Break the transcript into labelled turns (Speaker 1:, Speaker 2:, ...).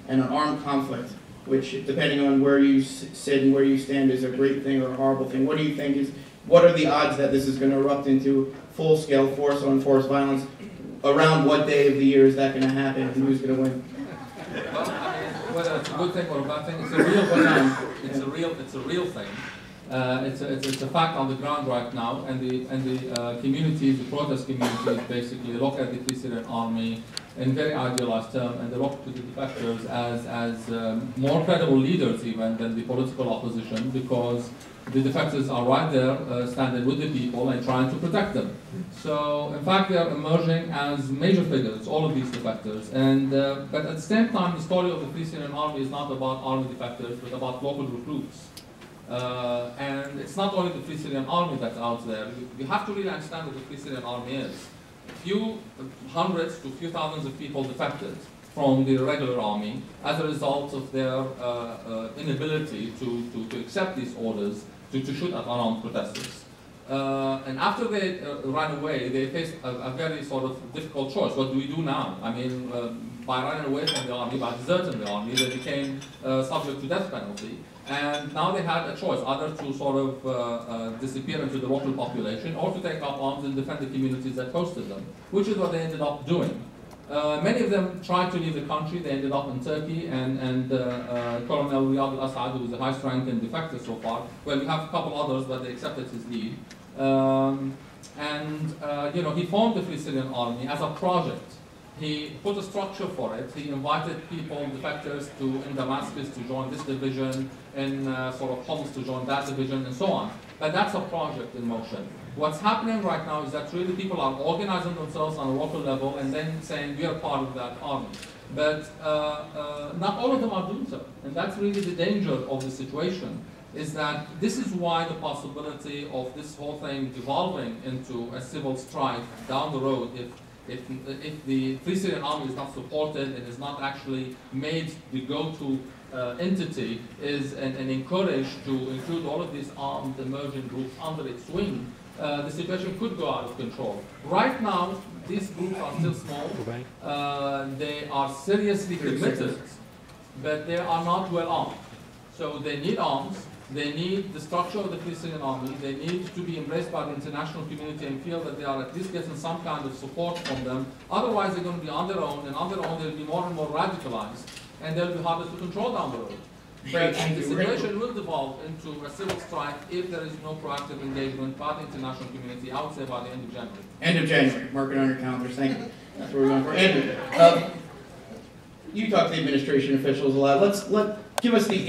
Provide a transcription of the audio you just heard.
Speaker 1: and an armed conflict, which, depending on where you sit and where you stand, is a great thing or a horrible thing. What do you think is, what are the odds that this is going to erupt into full-scale force-on-force violence? Around what day of the year is that going to happen, and who's going to win?
Speaker 2: Well, I mean, whether it's a good thing or a bad thing, it's a real thing. It's a real thing. It's a fact on the ground right now, and the communities, the protest communities, basically look at the Free Syrian Army in very idealized terms, and they look to the defectors as more credible leaders even than the political opposition, because the defectors are right there, standing with the people and trying to protect them. So, in fact, they are emerging as major figures, all of these defectors. And but at the same time, the story of the Free Syrian Army is not about army defectors, but about local recruits. And it's not only the Free Syrian Army that's out there. You have to really understand what the Free Syrian Army is. A few hundreds to a few thousands of people defected from the regular army as a result of their inability to accept these orders to shoot at unarmed protesters. And after they ran away, they faced a very sort of difficult choice. What do we do now? I mean, by running away from the army, by deserting the army, they became subject to death penalty. And now they had a choice, either to sort of disappear into the local population or to take up arms and defend the communities that hosted them, which is what they ended up doing. Many of them tried to leave the country. They ended up in Turkey, and Colonel Riyad al-Assad, who was the highest ranking defector so far, well, we have a couple others, but they accepted his lead. You know, he formed the Free Syrian Army as a project. He put a structure for it. He invited people, defectors, in Damascus to join this division, in sort of Homs to join that division, and so on. But that's a project in motion. What's happening right now is that really people are organizing themselves on a local level and then saying we are part of that army. But not all of them are doing so. And that's really the danger of the situation, is that this is why the possibility of this whole thing devolving into a civil strife down the road, if the Free Syrian Army is not supported and is not actually made the go-to entity, and encouraged to include all of these armed emerging groups under its wing, the situation could go out of control. Right now, these groups are still small. They are seriously committed, but they are not well armed. So they need arms. They need the structure of the Free Syrian Army. They need to be embraced by the international community and feel that they are at least getting some kind of support from them. Otherwise, they're going to be on their own, and on their own, they'll be more and more radicalized, and they'll be harder to control down the road. But the situation will devolve into a civil strife if there is no proactive engagement by the international community, I would say by the end of January.
Speaker 1: End of January. Mark it on your calendars. Thank you. That's what we're going for. Andrew, you talk to the administration officials a lot. Give us the